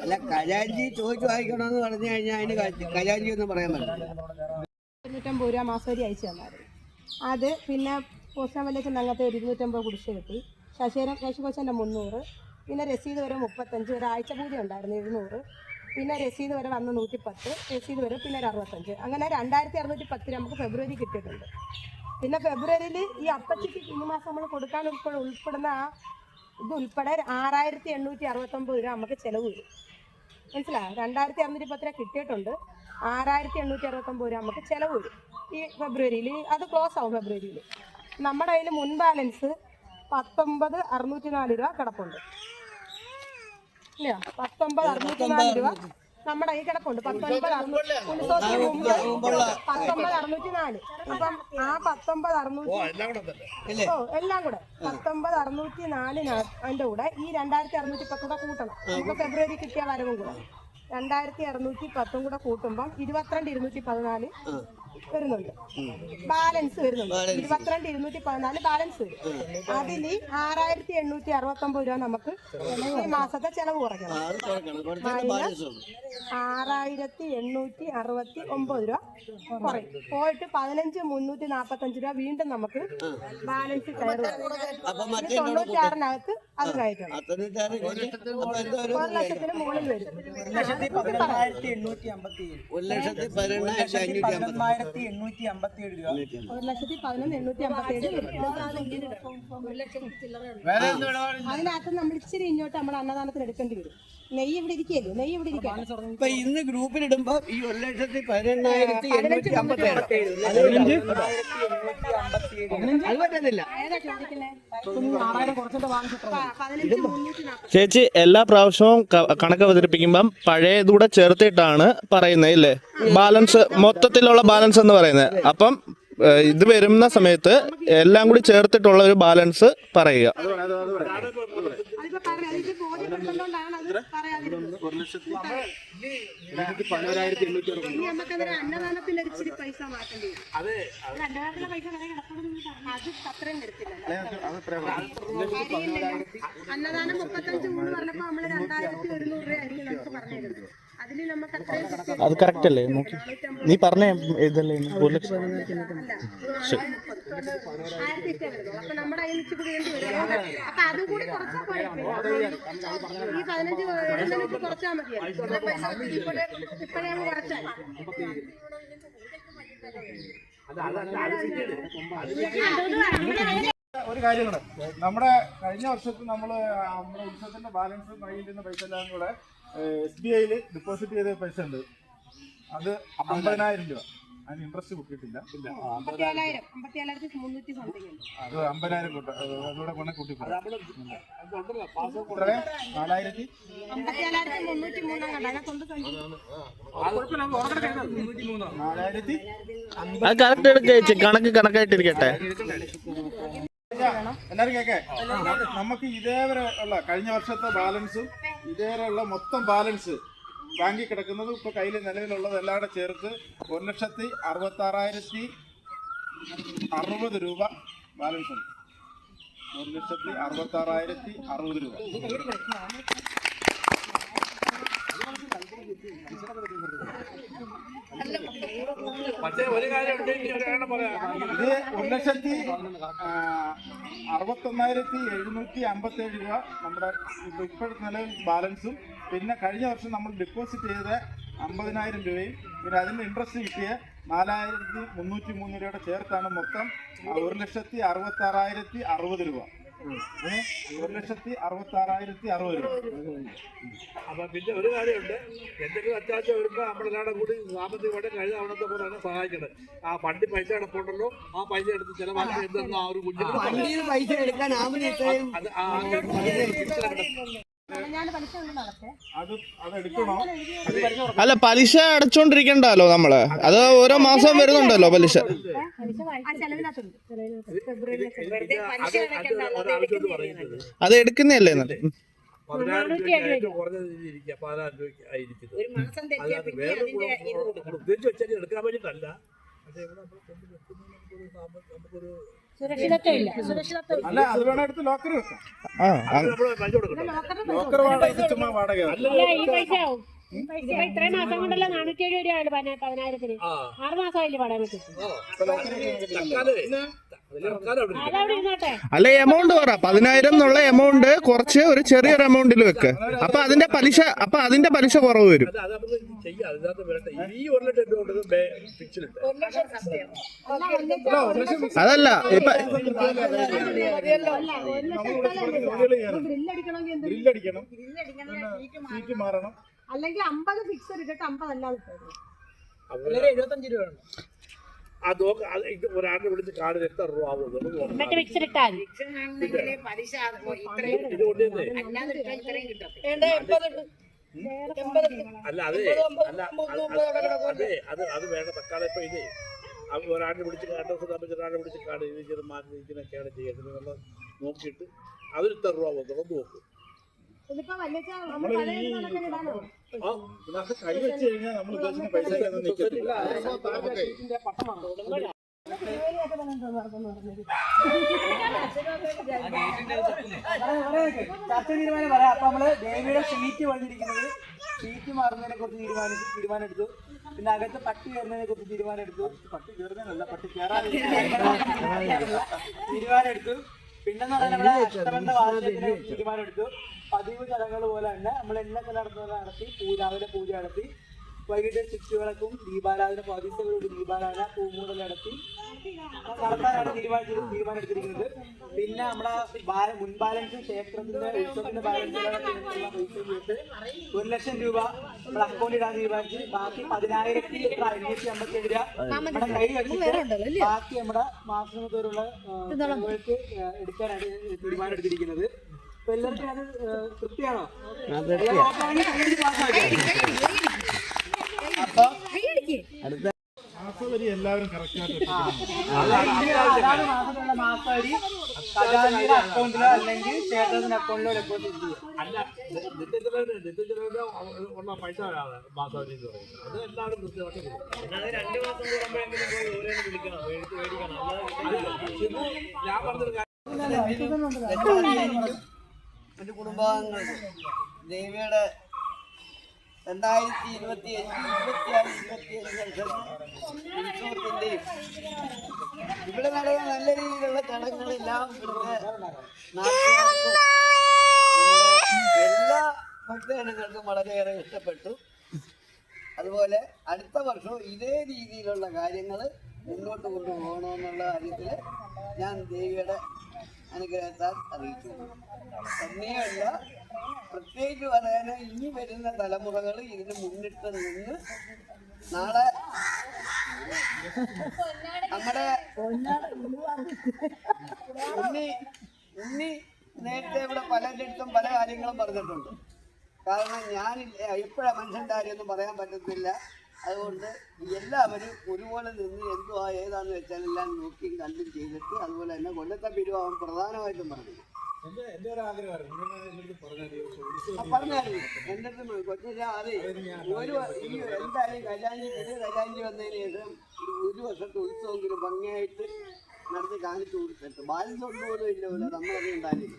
അല്ല ഖജാൻജി ചോദിച്ചു വായിക്കണമെന്ന് പറഞ്ഞു കഴിഞ്ഞാൽ അതിന് ഖജാൻജി ഒന്നും പറയാൻ പറ്റില്ല. 250 രൂപ മാസവരി അയച്ചു തന്നായിരുന്നു. അത് പിന്നെ പോസ്റ്റാൻ വല്യച്ഛൻ അങ്ങനത്തെ ഒരു 250 കുടിശ്ശ കിട്ടി. ശശികൊച്ചൻ്റെ 300, പിന്നെ രസീത് വരെ 35, ഒരാഴ്ച കൂടി ഉണ്ടായിരുന്നു 700, പിന്നെ രസീത് വരെ വന്ന് 110, രസീത് വരെ പിന്നെ ഒരു 65. അങ്ങനെ 2610 നമുക്ക് ഫെബ്രുവരി കിട്ടിയിട്ടുണ്ട്. പിന്നെ ഫെബ്രുവരിയിൽ ഈ അപ്പച്ചിക്ക് ഈ മാസം നമ്മൾ കൊടുക്കാൻ ഉൾപ്പെടുന്ന ആ ഇത് ഉൾപ്പെടെ 6869 രൂപ നമുക്ക് ചിലവ് വരും. മനസ്സിലായോ? 2610 രൂപ കിട്ടിയിട്ടുണ്ട്, 6869 രൂപ നമുക്ക് ചിലവ് വരും ഈ ഫെബ്രുവരിയിൽ. അത് ക്ലോസ് ആവും ഫെബ്രുവരിയിൽ. നമ്മുടെ കയ്യിൽ മുൻ ബാലൻസ് 19,604 രൂപ കിടപ്പുണ്ട്. ഇല്ലയോ? 19,604 രൂപ നമ്മുടെ കയ്യിൽ കിടപ്പുണ്ട്. 19,604. അപ്പം ആ 19,604 എല്ലാം കൂടെ 19,604 അതിൻ്റെ കൂടെ ഈ 2,610 കൂടെ കൂട്ടണം. നമുക്ക് ഫെബ്രുവരി കിട്ടിയ വരവും കൂടെ 2,610 കൂടെ കൂട്ടുമ്പം 22,214 വരുന്നുണ്ട്. ബാലൻസ് വരുന്നുണ്ട്. 22,214 ബാലൻസ് വരും. അതിൽ 6,869 രൂപ നമുക്ക് ഈ മാസത്തെ ചെലവ് കുറയ്ക്കണം. 6,869 രൂപ കുറയും. പോയിട്ട് 15,345 രൂപ വീണ്ടും നമുക്ക് ബാലൻസ് കയറും. 96-നകത്ത് അത് കയറ്റണം. 1,00,000 മുകളിൽ വരും. 1,18,857 രൂപ. 1,11,857. അതിനകത്ത് നമ്മൾ ഇച്ചിരി ഇങ്ങോട്ട് നമ്മൾ അന്നദാനത്തിന് എടുക്കേണ്ടി വരും. നെയ്യ് ഇവിടെ ഇരിക്കുകയല്ലോ, നെയ്യ് ഇവിടെ ഇരിക്കാം. ഇപ്പൊ ഇന്ന് ഗ്രൂപ്പിലിടുമ്പോ ഈ 1,18,857 അത് പറ്റുന്നില്ല. ഏതാ ചോദിക്കുന്നത്? 15,340. ചേച്ചി എല്ലാ പ്രാവശ്യവും കണക്ക് അവതരിപ്പിക്കുമ്പം പഴയതൂടെ ചേർത്തിട്ടാണ് പറയുന്നത് ഇല്ലേ? ബാലൻസ് മൊത്തത്തിലുള്ള ബാലൻസ് എന്ന് പറയുന്നത്. അപ്പം ഇത് വരുന്ന സമയത്ത് എല്ലാം കൂടി ചേർത്തിട്ടുള്ള ഒരു ബാലൻസ് പറയുക. അതിപ്പോ പറയാം, ഇത് ബോധ്യപ്പെടുത്തുന്നതുകൊണ്ടാണ് അത് പറയാതിരുന്നത്. 11,860. ഇനി നമുക്കതിന് അന്നദാനത്തിന്റെ ഒരു ഇച്ചിരി പൈസ മാറ്റേണ്ടി വരും. അന്നദാനത്തിലെ പൈസ വരെ കിടക്കുന്നത് അത് അത്രയും വരത്തില്ലല്ലോ. അന്നദാനം 35 പറഞ്ഞപ്പോ നമ്മള് 2,100 രൂപയായിരിക്കും നമുക്ക് പറഞ്ഞിരുന്നത്. അതിന് നമുക്ക് അത്രയും അത് കറക്റ്റ് അല്ലേ? നോക്കി നീ പറഞ്ഞ ഇതല്ലേ 1,00,000. 1,000 വരുന്നത്. അപ്പൊ നമ്മുടെ കയ്യിൽ ഇച്ചിരി വേണ്ടി വരും. അപ്പൊ അതും കൂടി കുറച്ചാൽ പോരെ? ഈ 15 വരുന്നതിന് കുറച്ചാൽ മതിയായിരുന്നു. ഇപ്പോഴേ അങ്ങ് കുറച്ചാൽ ഒരു കാര്യം കൂടെ, നമ്മുടെ കഴിഞ്ഞ വർഷത്ത് നമ്മുടെ ഉത്സവത്തിന്റെ ബാലൻസ് കയ്യിൽ നിന്ന് പൈസ എല്ലാം കൂടെ SBI ഡെപ്പോസിറ്റ് ചെയ്ത പൈസ ഉണ്ട്. അത് 50,000 രൂപ. അതിന് ഇൻട്രസ്റ്റ് കിട്ടിയിട്ടില്ല. 57,300 സംതിങ് ഉണ്ട്. അത് 50,000 അതുകൂടെ കൊണ്ട് കൂട്ടി 4,000 അത് കറക്റ്റ് എടുക്കുക ചേച്ചി, കണക്ക് കണക്കായിട്ടിരിക്കട്ടെ. എല്ലാവരും കേൾക്കേ, നമുക്ക് ഇതേവരെ ഉള്ള കഴിഞ്ഞ വർഷത്തെ ബാലൻസും ഇതേവരെ ഉള്ള മൊത്തം ബാലൻസ് ബാങ്കിൽ കിടക്കുന്നത് ഇപ്പൊ കയ്യിൽ നിലവിലുള്ളത് എല്ലാം കൂടെ ചേർത്ത് 1,66,060 രൂപ ബാലൻസ് ഉണ്ട്. 1,66,060 രൂപ. പക്ഷേ ഒരു കാര്യം പറയാം, ഇത് 1,61,757 രൂപ നമ്മുടെ ഇപ്പോഴത്തെ നിലവിൽ ബാലൻസും, പിന്നെ കഴിഞ്ഞ വർഷം നമ്മൾ ഡെപ്പോസിറ്റ് ചെയ്ത 50,000 രൂപയും പിന്നെ അതിൻ്റെ ഇൻട്രസ്റ്റ് കിട്ടിയ 4,303 രൂപയുടെ ചേർത്താണ് മൊത്തം 1,66,060 രൂപ. 1,66,060 രൂപ. അപ്പൊ പിന്നെ ഒരു കാര്യമുണ്ട്, എന്തെങ്കിലും അത്യാവശ്യം വരുമ്പോ നമ്മളെല്ലാവരും കൂടി സാമ്പത്തികമായിട്ട് കഴിഞ്ഞ തവണത്തെ പോലെ തന്നെ സഹായിക്കണം. ആ ഫണ്ടിൽ പൈസ കിടപ്പുണ്ടല്ലോ, ആ പൈസ എടുത്ത് ചെലവാക്കി എന്തെങ്കിലും ആ ഒരു കുഞ്ഞിന് പൈസ എടുക്കാൻ അതെടുക്കണോ? അല്ല, പലിശ അടച്ചോണ്ടിരിക്കണ്ടല്ലോ നമ്മള്. അത് ഓരോ മാസം വരുന്നുണ്ടല്ലോ പലിശ. അത് എടുക്കുന്നതല്ലേ എന്നിട്ട് 10,000 രൂപ ഏറ്റവും കുറഞ്ഞ രീതിയിൽ ഇരിക്കുക. 10,000 രൂപയ്ക്ക് ആയിരിക്കുന്നത്. അതിനകത്ത് വേറെ ഉദ്ദേശിച്ച് വെച്ചാൽ എടുക്കാൻ വേണ്ടിയിട്ടല്ല, പക്ഷേ ഇവിടെ നമ്മൾ കൊണ്ട് വെക്കുന്നത് നമുക്കൊരു സുരക്ഷിതത്വമില്ല. സുരക്ഷിതത്വം അല്ല അത് വേണം എടുത്ത് ലോക്കർ വെക്കാം. നമ്മൾ പൈസ കൊടുക്കണം. ലോക്കർ വാടക ഇത് ചുമ്മാ വാടക. ഈ പൈസ ആവും. ഇതിപ്പോ ഇത്രയും മാസം കൊണ്ടല്ല 407 രൂപയാണ് 10,000-ന്. 6 മാസമായില്ലേ പഠനത്തിൽ. അതവിടെ ഇരുന്നോട്ടെ. അല്ല എമൗണ്ട് പറ 10,000 എന്നുള്ള എമൗണ്ട് കുറച്ച് ഒരു ചെറിയൊരു എമൗണ്ടിൽ വെക്ക്. അപ്പൊ അതിന്റെ പലിശ കുറവ് വരും. അത് നമുക്ക് ചെയ്യാം. അതിനകത്ത് വരട്ടെ. ഈ 1 ലക്ഷം രൂപ കൊണ്ട് ഫിക്സിൽ ഇട്ട് അതല്ല ഇപ്പൊ ഗ്രില്ലടിക്കണം, സീറ്റ് മാറണം. അല്ലെങ്കിൽ 50 ഫിക്സ് ഇട്ടിട്ട് 50 അല്ലാതെ എല്ലാവരും 75 രൂപ വേണം. ഇത് ഒരാളിനെ വിളിച്ച് കാർഡിന് എത്ര രൂപ ആവുന്നത് എന്നിട്ട് ഫിക്സഡ് ഇട്ടാൽ അല്ല അതെ അത് വേണ്ട. തക്കാലം ഇപ്പൊ ഇതേ ഒരാളിനെ വിളിച്ച് കാർഡ് ഒരാളെ വിളിച്ച് കാർഡ് ഇരിക്കുന്ന മാറ്റി ഇരിക്കുന്നൊക്കെയാണ് ചെയ്യുന്നത്. നോക്കിയിട്ട് അതിന് ഇത്ര രൂപ വന്നു നോക്കും. നമ്മള് ഈ കൈ വെച്ച് കഴിഞ്ഞാൽ നമ്മൾ ഉദ്ദേശിക്കുന്ന പൈസ നിൽക്കത്തില്ല. ചർച്ച തീരുമാനം പറയാം. അപ്പൊ നമ്മള് ദേവിയുടെ ഷീറ്റ് വന്നിരിക്കുന്നത് ഷീറ്റ് മാറുന്നതിനെ കുറിച്ച് തീരുമാനം എടുത്തു. പിന്നെ അകത്ത് പട്ടി കയറുന്നതിനെ കുറിച്ച് തീരുമാനം എടുത്തു. പട്ടി കയറുന്നതിനല്ല, പട്ടി കയറാൻ തീരുമാനം എടുത്തു. പിന്നെന്ന് പറഞ്ഞാൽ നമ്മുടെ അഷ്ടബന്ധ വാർഷികത്തിന് തീരുമാനം എടുത്തു. പതിവ് ചടങ്ങുകൾ പോലെ തന്നെ നമ്മൾ എല്ലാ സ്ഥലത്തും നടത്തി രാവിലെ പൂജ നടത്തി. വൈകിട്ട് ചുറ്റുവിളക്കും ദീപാരാധന, പതിസകളോട് ദീപാരാധന, പൂമൂടൽ നടത്തി നടത്താനാണ് തീരുമാനം എടുത്തിരിക്കുന്നത്. പിന്നെ നമ്മുടെ മുൻ ബാലൻസ് ക്ഷേത്രത്തിന്റെ ഉത്സവത്തിന്റെ ബാലൻസ് 1 ലക്ഷം രൂപ നമ്മുടെ അക്കൗണ്ടിൽ ഇടാൻ തീരുമാനിച്ച് ബാക്കി 10,557 രൂപ നമ്മുടെ കൈ വെച്ചിട്ട് ബാക്കി നമ്മുടെ മാസം തോറുള്ള എടുക്കാനാണ് തീരുമാനം എടുത്തിരിക്കുന്നത്. അപ്പൊ എല്ലാവർക്കും അത് തൃപ്തിയാണോ? അപ്പൊ മാസവരി എല്ലാവരും കറക്റ്റായിട്ട് അതാണ് മാസത്തിലുള്ള മാസവരി ഖജാൻജിയുടെ അക്കൗണ്ടിലോ അല്ലെങ്കിൽ ക്ഷേത്രത്തിന്റെ അക്കൗണ്ടിലോ ഡെപ്പോസിറ്റ് ചെയ്യും. അല്ല നിത്യചെലവിന്റെ ഉള്ള പൈസ മാസവരി എന്ന് പറയുന്നത് അത് എല്ലാവരും കൃത്യമായിട്ട് ഞാൻ പറഞ്ഞൊരു മറ്റു കുടുംബാംഗങ്ങൾക്ക് ദേവിയുടെ 2025-26-27 ഉത്സവത്തിന്റെയും ഇവിടെ നടന്ന നല്ല രീതിയിലുള്ള ചടങ്ങുകളെല്ലാം ഇവിടുത്തെ നാട്ടുകാർക്കും നമ്മുടെ എല്ലാ ഭക്തജനങ്ങൾക്കും വളരെയേറെ ഇഷ്ടപ്പെട്ടു. അതുപോലെ അടുത്ത വർഷവും ഇതേ രീതിയിലുള്ള കാര്യങ്ങൾ മുന്നോട്ട് കൊണ്ടുപോകണമെന്നുള്ള കാര്യത്തിൽ ഞാൻ ദേവിയുടെ അനുഗ്രഹത്താൽ അറിയിച്ചു. തന്നെയല്ല പ്രത്യേകിച്ച് പറയാൻ ഇനി വരുന്ന തലമുറകൾ ഇതിന് മുന്നിട്ട് നിന്ന് നാളെ നമ്മുടെ ഉണ്ണി നേരത്തെ ഇവിടെ പലരിടത്തും പല കാര്യങ്ങളും പറഞ്ഞിട്ടുണ്ട്. കാരണം ഞാൻ എപ്പോഴാണ് മനുഷ്യൻ്റെ കാര്യമൊന്നും പറയാൻ പറ്റത്തില്ല. അതുകൊണ്ട് എല്ലാവരും ഒരുപോലെ നിന്ന് എന്തുവാ ഏതാന്ന് വെച്ചാൽ എല്ലാം നോക്കിയും കണ്ടും ചെയ്തിട്ട് അതുപോലെ തന്നെ കൊല്ലത്തെ പിരിവാകും പ്രധാനമായിട്ടും പറഞ്ഞു. എന്റെ ഒരു ആഗ്രഹമായിരുന്നു പറഞ്ഞായിരുന്നു എൻ്റെ അടുത്ത് കൊച്ചില്ല. അതെ എന്തായാലും ഖജാൻജി വന്നതിന് ശേഷം 1 വർഷത്തെ ഉത്സവമെങ്കിലും ഭംഗിയായിട്ട് നടത്തി കാണിച്ചു കൊടുത്തിട്ട് ബാലൻസ് കൊണ്ടുപോലും ഇല്ല പോലെ നമ്മളത് ഉണ്ടായിരുന്നു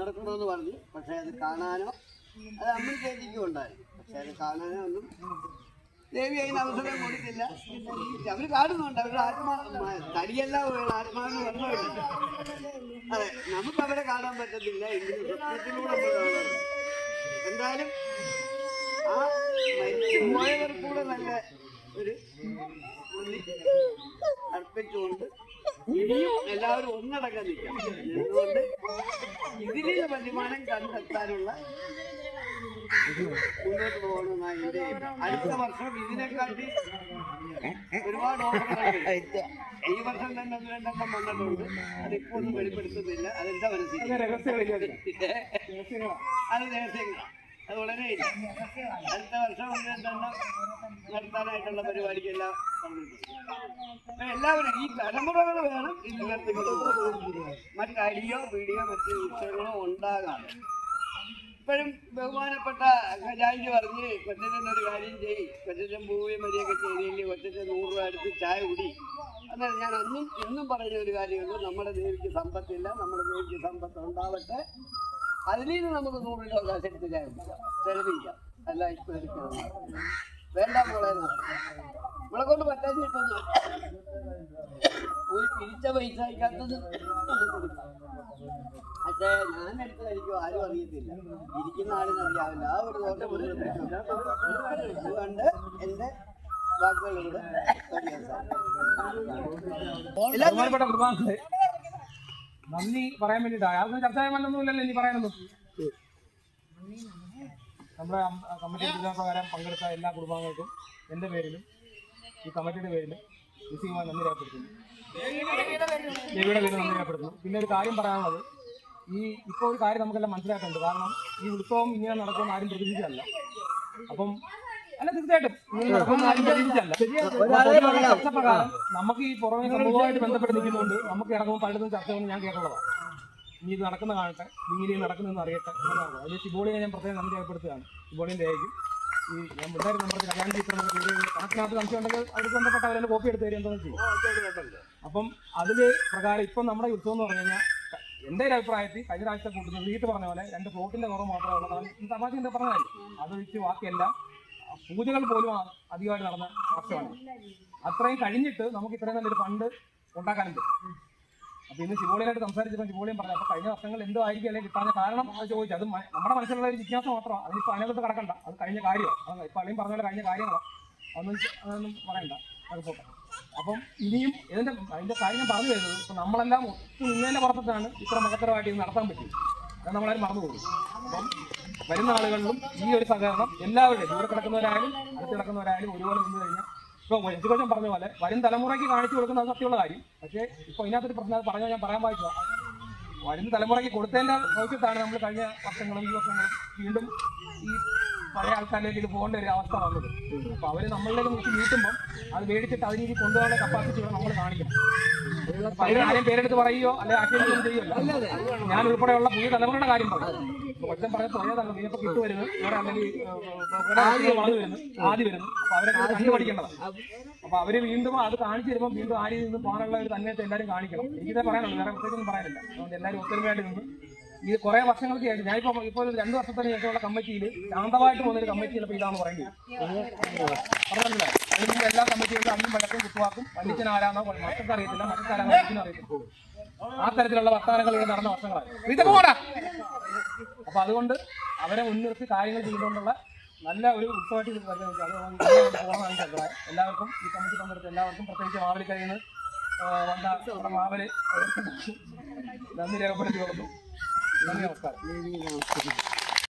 നടക്കണമെന്ന് പറഞ്ഞു. പക്ഷെ അത് കാണാനോ അത് അമ്മ ചേച്ചിക്കും ഉണ്ടായിരുന്നു. പക്ഷെ അത് കാണാനോ ഒന്നും ദേവി അതിന് അവസരം കൊടുത്തില്ല. അവർ കാണുന്നുണ്ട്. അവരുടെ തടിയെല്ലാം ആത്മാവിന് വന്നവരില്ല. അതെ, നമുക്ക് അവരെ കാണാൻ പറ്റത്തില്ല. എങ്കിലും സ്വപ്നത്തിലൂടെ നമ്മൾ കാണാറുണ്ട്. എന്തായാലും ആ മരിച്ചു പോയവർ കൂടെ നല്ല ഒരു അർപ്പിച്ചുകൊണ്ട് ഇനിയും എല്ലാവരും ഒന്നടക്കം നിൽക്കാം. അതുകൊണ്ട് ഇതിലെ വരുമാനം കണ്ടെത്താനുള്ള മുന്നോട്ട് പോകണമെന്നാണ് എൻ്റെ. അടുത്ത വർഷം ഇതിനെക്കാട്ടി ഒരുപാട് ഓഫറുകളുണ്ട്. ഈ വർഷം തന്നെ 1-2 വന്നിട്ടുണ്ട്. അതിപ്പോ ഒന്നും വെളിപ്പെടുത്തുന്നില്ല. അതെന്താ മനസ്സിൽ അത് രഹസ്യങ്ങളാണ്. അത് വളരെ ഇല്ല. അടുത്ത വർഷം 1-2 നടത്താനായിട്ടുള്ള പരിപാടിക്കെല്ലാം പറഞ്ഞിട്ടുണ്ട്. അപ്പൊ എല്ലാവരും ഈ തലമുറകൾ വേണം ഇത് നടത്തിക്കൊണ്ട് മറ്റടിയോ പീടിയോ മറ്റ് വിഷയങ്ങളോ ഉണ്ടാകാതെ ഇപ്പോഴും ബഹുമാനപ്പെട്ട ഖജാൻജി പറഞ്ഞ് കൊച്ചനൊരു കാര്യം ചെയ്യും, കൊച്ചൻ പോവുകയും വരികയൊക്കെ ചെയ്തില്ലെങ്കിൽ കൊച്ചൻ 100 രൂപ എടുത്ത് ചായ കുടി. എന്നാൽ ഞാൻ ഇന്നും പറയുന്ന ഒരു കാര്യമുള്ളൂ, നമ്മുടെ ദേവിക്ക് സമ്പത്തില്ല, നമ്മുടെ ദേവിക്ക് സമ്പത്ത് ഉണ്ടാവട്ടെ, അതിൽ നിന്ന് നമുക്ക് 100 രൂപ കാശ് എടുത്ത് ചായ കുടിക്കാം, ചെലവിക്കാം, അല്ല ഇപ്പം എടുക്കണം വേണ്ട മോളെ. നമ്മളെ കൊണ്ട് പറ്റാഞ്ഞിട്ടൊന്നും ഒരു പിരിച്ച പൈസ അയക്കാത്തത് പക്ഷേ ഞാൻ എടുത്ത് കഴിക്കും ആരും അറിയത്തില്ല, ഇരിക്കുന്ന ആളിന് അറിയാവില്ല. ആ ഒരു ദോഷം അതുകൊണ്ട് എൻ്റെ വാക്കുകളിലൂടെ ബഹുമാനപ്പെട്ട കുടുംബാംഗങ്ങളെ നന്ദി പറയാൻ വേണ്ടിയിട്ടാണ്. അതൊന്നും ചർച്ച ചെയ്യാനൊന്നുമില്ലല്ലോ ഇനി പറയാനൊന്നും. നമ്മുടെ കമ്മിറ്റി പ്രകാരം പങ്കെടുത്ത എല്ലാ കുടുംബാംഗങ്ങൾക്കും എൻ്റെ പേരിലും ഈ കമ്മിറ്റിയുടെ പേരിലും വിശേഷമായി നന്ദി രേഖപ്പെടുത്തുന്നു, ദേവിയുടെ പേരിൽ നന്ദി രേഖപ്പെടുത്തുന്നു. പിന്നെ ഒരു കാര്യം പറയാനുള്ളത്, ഇപ്പോൾ ഒരു കാര്യം നമുക്കെല്ലാം മനസ്സിലാക്കുന്നുണ്ട്. കാരണം ഈ ഉത്സവം ഇങ്ങനെ നടക്കുമെന്ന് ആരും പ്രതീക്ഷിച്ചല്ല. അപ്പം അല്ല, തീർച്ചയായിട്ടും ഇങ്ങനെ നടക്കുമെന്ന് ആരും പ്രതീക്ഷിച്ചല്ല. ചർച്ച പ്രകാരം നമുക്ക് ഈ പുറമെ സമൂഹമായിട്ട് ബന്ധപ്പെട്ട് നിൽക്കുന്നതുകൊണ്ട് നമുക്ക് ഇറങ്ങുമ്പോൾ പലയിടത്തും ചർച്ചകളൊന്നും ഞാൻ കേട്ടുള്ളതാണ്. ഇനി ഇത് നടക്കുന്ന കാണട്ടെ, ഇങ്ങനെ നടക്കുന്നതെന്ന് അറിയട്ടെ എന്നാണ്. അതിൽ ശിബോളിയെ ഞാൻ പ്രത്യേകം നന്ദി രേഖപ്പെടുത്തുകയാണ്. ശിബോളിയും രേഖയ്ക്കും ഈ ഞാൻ പിള്ളേർ നമ്മുടെ കല്യാണ ചിത്രം കണക്കിനകത്ത് സംശയം ഉണ്ടെങ്കിൽ അവർക്ക് ബന്ധപ്പെട്ട അവരെ കോപ്പി എടുത്ത് തരും എന്താണെന്ന് ചെയ്യും. അപ്പം അതിൽ പ്രകാരം ഇപ്പം നമ്മുടെ ഉത്സവം എന്ന് പറഞ്ഞു കഴിഞ്ഞാൽ എൻ്റെ ഒരു അഭിപ്രായത്തിൽ കഴിഞ്ഞ പ്രാവശ്യത്തെ കൂട്ടുന്നത് വീട്ട് പറഞ്ഞ പോലെ 2 ഫ്ലോട്ടിൻ്റെ കുറവ് മാത്രമേ ഉള്ളതാണ്. തമാശ എന്താ പറഞ്ഞാൽ അതൊഴിച്ച് ബാക്കിയെല്ലാം പൂജകൾ പോലും അധികമായിട്ട് നടന്ന വർഷമാണ്. അത്രയും കഴിഞ്ഞിട്ട് നമുക്ക് ഇത്രയും നല്ലൊരു ഫണ്ട് ഉണ്ടാക്കാനും പറ്റും. അപ്പോൾ ഇന്ന് ശിവോളിയായിട്ട് സംസാരിച്ചപ്പോൾ ശിവോളിയും പറഞ്ഞു, അപ്പോൾ കഴിഞ്ഞ വർഷങ്ങൾ എന്തോ ആയിരിക്കും അല്ലെങ്കിൽ കിട്ടാൻ കാരണം അത് ചോദിച്ചു. അത് നമ്മുടെ മനസ്സിലുള്ള ഒരു ജിജ്ഞാസ മാത്രമാണ്. അതിനിപ്പോൾ അതിനകത്ത് കിടക്കണ്ട, അത് കഴിഞ്ഞ കാര്യമാണ്. ഇപ്പോൾ അല്ലെങ്കിൽ പറഞ്ഞ പോലെ കഴിഞ്ഞ കാര്യങ്ങളാണ്, അതൊന്നും പറയണ്ട, അത് പോട്ടെ. അപ്പം ഇനിയും അതിൻ്റെ കാര്യം പറഞ്ഞു വരുന്നത്, ഇപ്പം നമ്മളെല്ലാം ഒത്തു നിന്നതിൻ്റെ പുറത്താണ് ഇത്ര മഹത്തരമായിട്ട് ഇത് നടത്താൻ പറ്റും. അത് നമ്മളാരും മറന്നുപോകും. അപ്പം വരുന്ന ആളുകളിലും ഈ ഒരു സഹകരണം എല്ലാവരുടെയും ദൂരെ കിടക്കുന്നവരായാലും അടുത്ത് കിടക്കുന്നവരായാലും ഒരുപോലെ നിന്ന് കഴിഞ്ഞാൽ ഇപ്പോൾ എഡ്യൂക്കേഷൻ പറഞ്ഞ പോലെ വരും തലമുറയ്ക്ക് കാണിച്ചു കൊടുക്കുന്നത് സത്യമുള്ള കാര്യം. പക്ഷേ ഇപ്പോൾ ഇതിനകത്തൊരു പ്രശ്നം അത് പറഞ്ഞാൽ ഞാൻ പറയാൻ വായിച്ചതാണ്. വരും തലമുറയ്ക്ക് കൊടുത്തതിൻ്റെ ഭവിഷ്യത്താണ് നമ്മൾ കഴിഞ്ഞ വർഷങ്ങളും ഈ വർഷങ്ങളും വീണ്ടും ഈ പഴയ ആൾക്കാരിലേക്ക് ഇത് പോകേണ്ട ഒരു അവസ്ഥ വന്നത്. അപ്പോൾ അവർ നമ്മളിലേക്ക് നോക്കി നീട്ടുമ്പം അത് മേടിച്ചിട്ട് അതിന് ഇനി കൊണ്ടുപോകാനുള്ള കപ്പാസിറ്റി നമ്മൾ കാണിക്കണം. ആരെയും പേരെടുത്ത് പറയുകയോ അല്ലെങ്കിൽ ആശയം ചെയ്യുമല്ലോ. ഞാൻ ഉൾപ്പെടെയുള്ള പുതിയ തലമുറയുടെ കാര്യം പറയും. കൊച്ചൻ പറഞ്ഞ പഴയ തലമുറ ഇനിയിപ്പോൾ കിട്ടുവരുന്നു, വേറെ അല്ലെങ്കിൽ വളർന്നു വരുന്നു, ആദ്യം വരുന്നു. അപ്പോൾ അവരൊക്കെ കണ്ടുപഠിക്കേണ്ടതാണ്. അപ്പോൾ അവർ വീണ്ടും അത് കാണിച്ചു തരുമ്പോൾ വീണ്ടും ആ രീതിയിൽ നിന്ന് പോകാനുള്ള ഒരു തന്നെയത്തെ എല്ലാവരും കാണിക്കണം. എനിക്കിതേ പറയാനുള്ളൂ, വേറെ പ്രത്യേകിച്ചൊന്നും പറയാനില്ല. അതുകൊണ്ട് എല്ലാവരും ഒത്തൊരുമയായിട്ട് നിന്ന് ഇത് കുറേ വർഷങ്ങൾക്ക് ശേഷം ഞാനിപ്പോൾ ഒരു 2 വർഷത്തിന് ശേഷമുള്ള കമ്മിറ്റിയിൽ ശാന്തമായിട്ട് പോകുന്നൊരു കമ്മിറ്റി ചിലപ്പോൾ ഇതാണെന്ന് പറയേണ്ടി വരും. പറഞ്ഞില്ല, അതിന് എല്ലാ കമ്മിറ്റികൾക്കും അന്നും വഴക്കും കുത്തുവാക്കും വല്ലിച്ചനാരാന്നോ മക്കൾക്ക് അറിയത്തില്ല, മക്കൾക്കാരാണോ വല്ലിച്ചനും അറിയത്തില്ല. ആ തരത്തിലുള്ള വർത്തമാനങ്ങൾ ഇവിടെ നടന്ന വർഷങ്ങളായി. ഇതൊക്കെ പോടാ. അപ്പോൾ അതുകൊണ്ട് അവരെ മുൻനിർത്തി കാര്യങ്ങൾ ചെയ്തുകൊണ്ടുള്ള നല്ല ഒരു ഉത്സവമായിട്ട് ഇത് പരിഗണിച്ചു. അത് പോകണമെന്നാണ് എൻ്റെ അഭിപ്രായം. എല്ലാവർക്കും ഈ കമ്മിറ്റി പങ്കെടുത്ത എല്ലാവർക്കും പ്രത്യേകിച്ച് മാവേലിക്കരയിൽ നിന്ന് വന്ന മാവല് നന്ദി രേഖപ്പെടുത്തി കൊടുത്തു. നന്ദി, നമസ്കാരം.